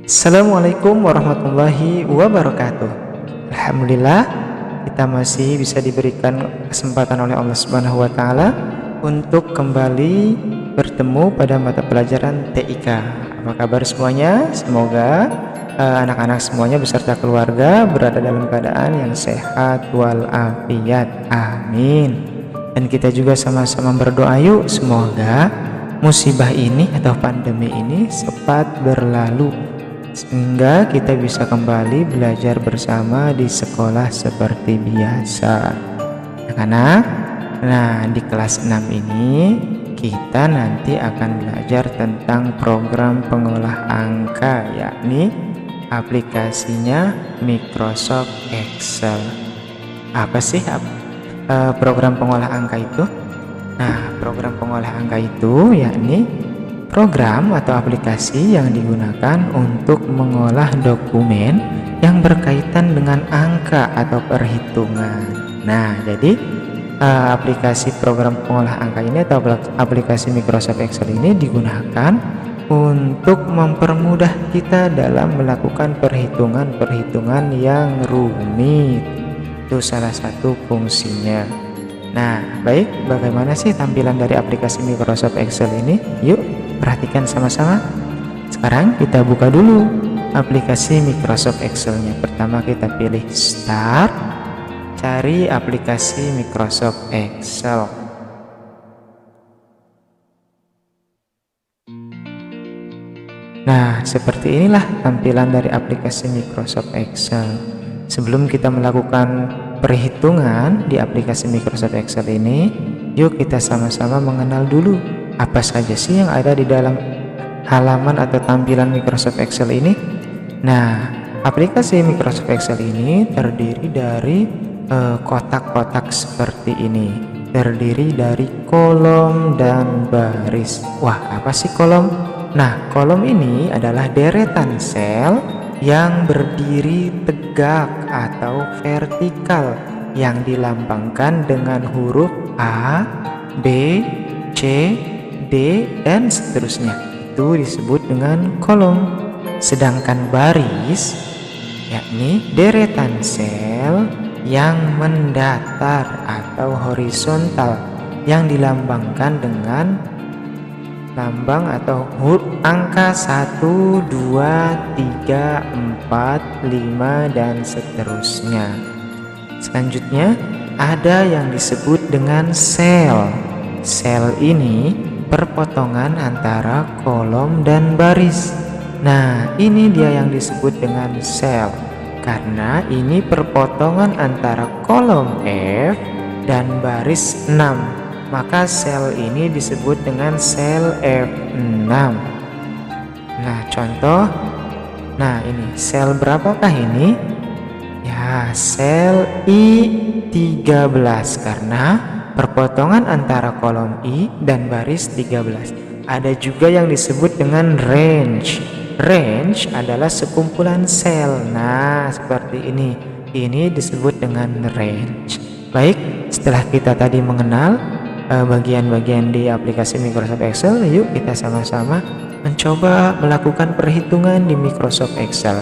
Assalamualaikum warahmatullahi wabarakatuh. Alhamdulillah, kita masih bisa diberikan kesempatan oleh Allah Subhanahu wa taala untuk kembali bertemu pada mata pelajaran TIK. Apa kabar semuanya? Semoga anak-anak semuanya beserta keluarga berada dalam keadaan yang sehat walafiat. Amin. Dan kita juga sama-sama berdoa yuk, semoga musibah ini atau pandemi ini cepat berlalu sehingga kita bisa kembali belajar bersama di sekolah seperti biasa. Anak-anak, nah di kelas 6 ini kita nanti akan belajar tentang program pengolah angka, yakni aplikasinya Microsoft Excel. Apa sih program pengolah angka itu? Nah, program pengolah angka itu yakni program atau aplikasi yang digunakan untuk mengolah dokumen yang berkaitan dengan angka atau perhitungan. Nah, jadi aplikasi program pengolah angka ini atau aplikasi Microsoft Excel ini digunakan untuk mempermudah kita dalam melakukan perhitungan-perhitungan yang rumit. Itu salah satu fungsinya. Nah, baik, bagaimana sih tampilan dari aplikasi Microsoft Excel ini? Yuk, perhatikan sama-sama. Sekarang kita buka dulu aplikasi Microsoft Excel-nya. Pertama kita pilih Start, cari aplikasi Microsoft Excel. Nah, seperti inilah tampilan dari aplikasi Microsoft Excel. Sebelum kita melakukan perhitungan di aplikasi Microsoft Excel ini, yuk kita sama-sama mengenal dulu apa saja sih yang ada di dalam halaman atau tampilan Microsoft Excel ini. Nah, aplikasi Microsoft Excel ini terdiri dari kotak-kotak seperti ini. Terdiri dari kolom dan baris. Wah, apa sih kolom? Nah, kolom ini adalah deretan sel yang berdiri tegak atau vertikal yang dilambangkan dengan huruf A, B, C, D, dan seterusnya. Itu disebut dengan kolom. Sedangkan baris yakni deretan sel yang mendatar atau horizontal yang dilambangkan dengan lambang atau huruf angka 1, 2, 3, 4, 5, dan seterusnya. Selanjutnya ada yang disebut dengan sel. Sel ini perpotongan antara kolom dan baris. Nah, ini dia yang disebut dengan sel karena ini perpotongan antara kolom F dan baris 6. Maka sel ini disebut dengan sel F6. Nah, contoh. Nah, ini sel berapakah ini? Ya, sel I13 karena perpotongan antara kolom I dan baris 13. Ada juga yang disebut dengan range. Range adalah sekumpulan sel. Nah, seperti ini. Ini disebut dengan range. Baik, setelah kita tadi mengenal bagian-bagian di aplikasi Microsoft Excel, yuk kita sama-sama mencoba melakukan perhitungan di Microsoft Excel.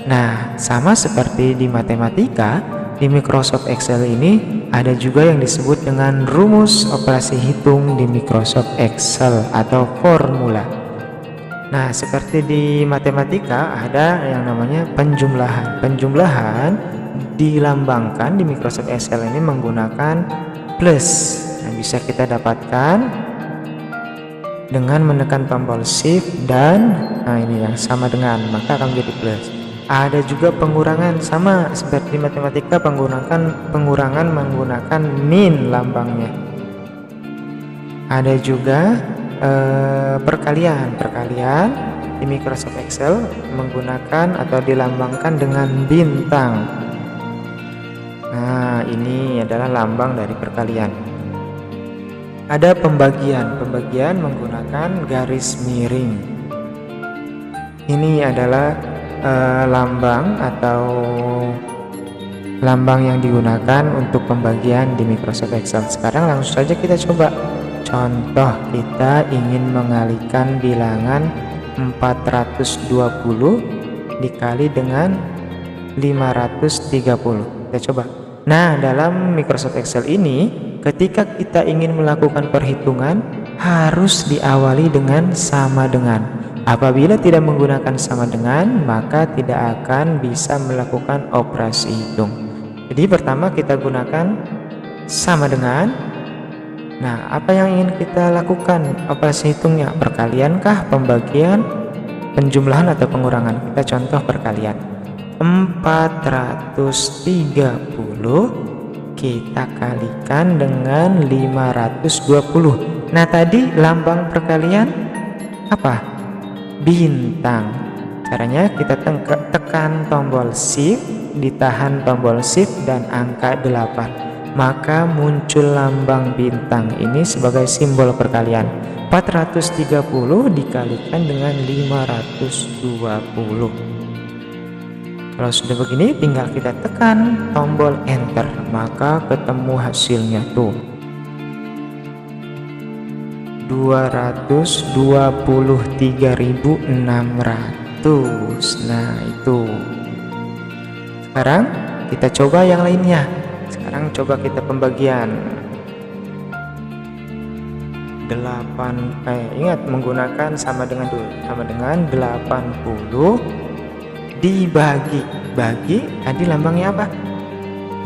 Nah, sama seperti di matematika, di Microsoft Excel ini ada juga yang disebut dengan rumus operasi hitung di Microsoft Excel atau formula. Nah, seperti di matematika ada yang namanya penjumlahan. Penjumlahan dilambangkan di Microsoft Excel ini menggunakan plus. Nah, bisa kita dapatkan dengan menekan tombol shift dan ini yang sama dengan, maka akan menjadi plus. Ada juga pengurangan, sama seperti matematika, pengurangan menggunakan min lambangnya. Ada juga perkalian di Microsoft Excel menggunakan atau dilambangkan dengan bintang. Nah, ini adalah lambang dari perkalian. Ada pembagian menggunakan garis miring. Ini adalah lambang atau lambang yang digunakan untuk pembagian di Microsoft Excel. Sekarang langsung saja kita coba. Contoh, kita ingin mengalihkan bilangan 420 dikali dengan 530. Kita coba. Nah, dalam Microsoft Excel ini, ketika kita ingin melakukan perhitungan, harus diawali dengan sama dengan. Apabila tidak menggunakan sama dengan, maka tidak akan bisa melakukan operasi hitung. Jadi pertama kita gunakan sama dengan. Nah, apa yang ingin kita lakukan operasi hitungnya? Perkalian kah, pembagian, penjumlahan, atau pengurangan? Kita contoh perkalian. 430 kita kalikan dengan 520. Nah, tadi lambang perkalian apa? Bintang. Caranya kita tekan tombol Shift, ditahan tombol Shift dan angka 8. Maka muncul lambang bintang ini sebagai simbol perkalian. 430 dikalikan dengan 520. Kalau sudah begini, tinggal kita tekan tombol enter, maka ketemu hasilnya tuh 223.600. Nah, itu. Sekarang kita coba yang lainnya. Sekarang coba kita pembagian. Ingat menggunakan sama dengan dulu. Sama dengan 80 dibagi. Tadi lambangnya apa?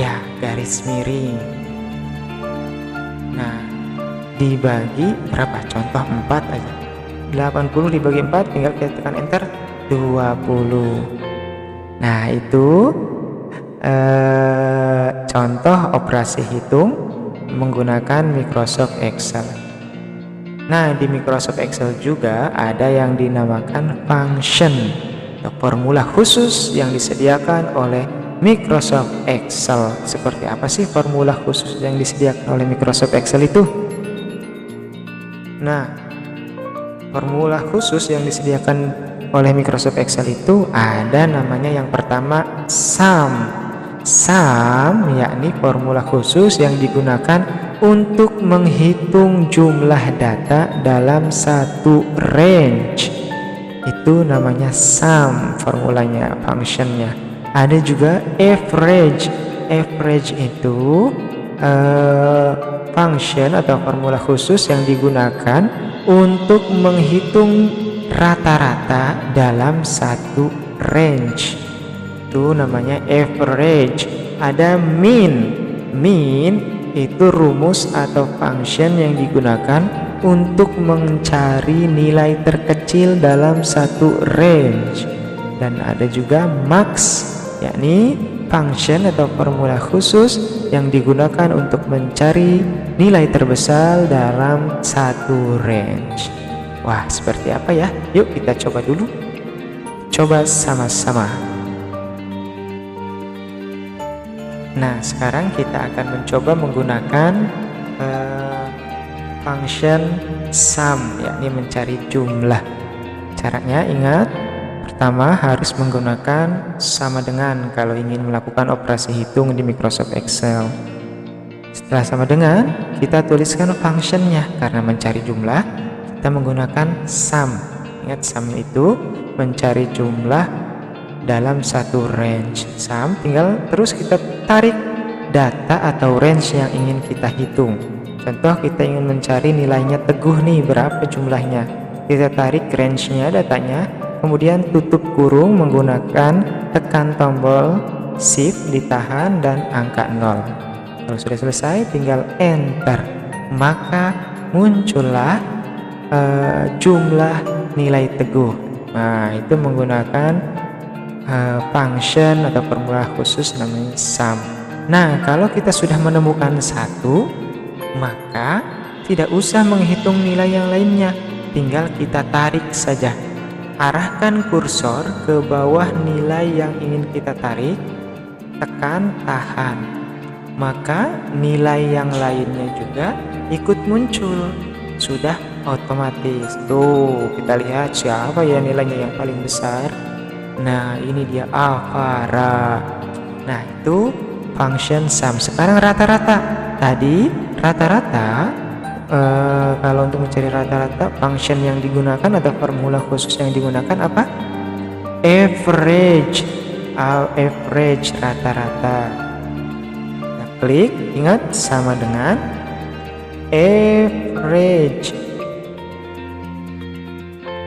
Ya, garis miring. Nah, dibagi berapa? Contoh 4 aja. 80 dibagi 4, tinggal kita tekan enter, 20. Nah, itu contoh operasi hitung menggunakan Microsoft Excel. Nah, di Microsoft Excel juga ada yang dinamakan function, formula khusus yang disediakan oleh Microsoft Excel. Seperti apa sih formula khusus yang disediakan oleh Microsoft Excel itu? Nah, formula khusus yang disediakan oleh Microsoft Excel itu ada namanya yang pertama sum. Sum yakni formula khusus yang digunakan untuk menghitung jumlah data dalam satu range. Itu namanya sum formulanya, functionnya. Ada juga average. Average itu function atau formula khusus yang digunakan untuk menghitung rata-rata dalam satu range. Itu namanya average. Ada mean. Mean itu rumus atau function yang digunakan untuk mencari nilai terkecil dalam satu range. Dan ada juga max, yakni function atau formula khusus yang digunakan untuk mencari nilai terbesar dalam satu range. Wah, seperti apa ya? Yuk kita coba dulu. Coba sama-sama. Nah, sekarang kita akan mencoba menggunakan function sum, yakni mencari jumlah. Caranya ingat, pertama harus menggunakan sama dengan kalau ingin melakukan operasi hitung di Microsoft Excel. Setelah sama dengan, kita tuliskan functionnya. Karena mencari jumlah, kita menggunakan sum. Ingat, sum itu mencari jumlah dalam satu range. Sum tinggal terus kita tarik data atau range yang ingin kita hitung. Contoh, kita ingin mencari nilainya Teguh nih, berapa jumlahnya. Kita tarik range-nya, datanya, kemudian tutup kurung menggunakan tekan tombol Shift, ditahan, dan angka 0. Kalau sudah selesai, tinggal enter. Maka muncullah jumlah nilai Teguh. Nah, itu menggunakan function atau formula khusus namanya sum. Nah, kalau kita sudah menemukan satu, maka tidak usah menghitung nilai yang lainnya, tinggal kita tarik saja. Arahkan kursor ke bawah nilai yang ingin kita tarik, tekan tahan, maka nilai yang lainnya juga ikut muncul. Sudah otomatis. Tuh, kita lihat siapa ya nilainya yang paling besar. Nah, ini dia Avara. Nah, itu function sum. Sekarang rata-rata. Tadi rata-rata, kalau untuk mencari rata-rata, function yang digunakan atau formula khusus yang digunakan apa? average, average rata-rata. Kita klik, ingat sama dengan average.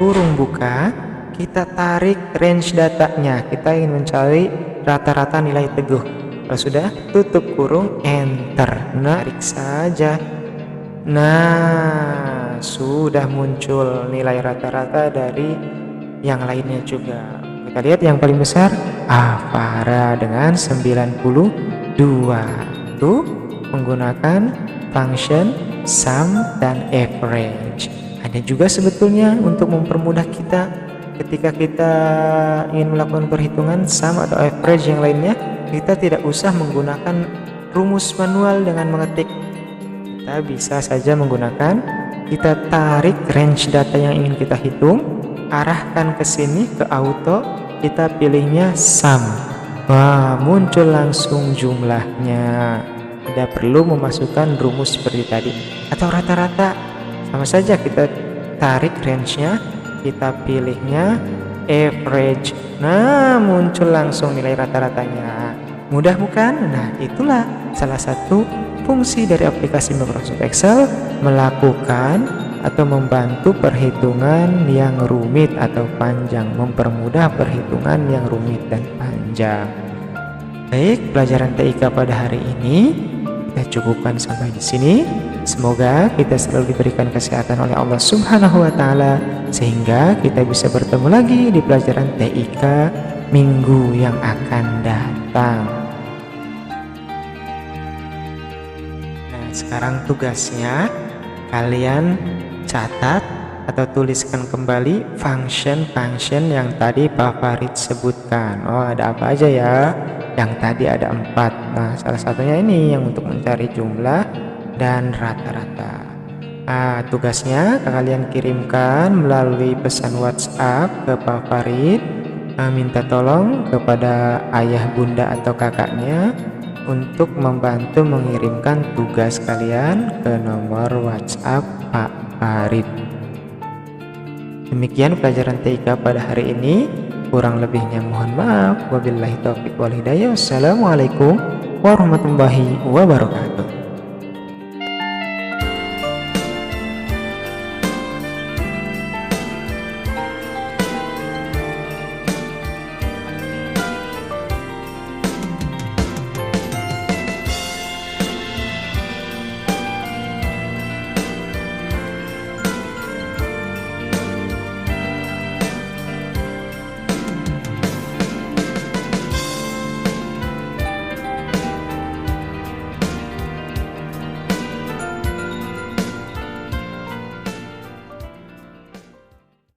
Kurung buka, kita tarik range datanya. Kita ingin mencari rata-rata nilai teguh. Kalau sudah, tutup kurung, enter. Tarik saja. Nah, sudah muncul nilai rata-rata dari yang lainnya juga. Kita lihat yang paling besar Avara dengan 92. Itu menggunakan function sum dan average. Ada juga sebetulnya untuk mempermudah kita ketika kita ingin melakukan perhitungan sum atau average yang lainnya, kita tidak usah menggunakan rumus manual dengan mengetik. Kita bisa saja menggunakan, kita tarik range data yang ingin kita hitung, arahkan ke sini ke auto, kita pilihnya sum. Wah, muncul langsung jumlahnya. Tidak perlu memasukkan rumus seperti tadi. Atau rata-rata, sama saja kita tarik range-nya, kita pilihnya average. Nah, muncul langsung nilai rata-ratanya. Mudah bukan? Nah, itulah salah satu fungsi dari aplikasi Microsoft Excel, melakukan atau membantu perhitungan yang rumit atau panjang, mempermudah perhitungan yang rumit dan panjang. Baik, pelajaran TIK pada hari ini kita cukupkan sampai di sini. Semoga kita selalu diberikan kesehatan oleh Allah Subhanahu wa taala sehingga kita bisa bertemu lagi di pelajaran TIK minggu yang akan datang. Nah, sekarang tugasnya kalian catat atau tuliskan kembali function-function yang tadi Pak Farid sebutkan. Oh, ada apa aja ya? Yang tadi ada 4. Nah, salah satunya ini yang untuk mencari jumlah dan rata-rata. Nah, tugasnya kalian kirimkan melalui pesan WhatsApp ke Pak Farid. Minta tolong kepada ayah, bunda, atau kakaknya untuk membantu mengirimkan tugas kalian ke nomor WhatsApp Pak Farid. Demikian pelajaran TIK pada hari ini. Kurang lebihnya mohon maaf. Wabillahi taufiq wal hidayah. Wassalamualaikum warahmatullahi wabarakatuh.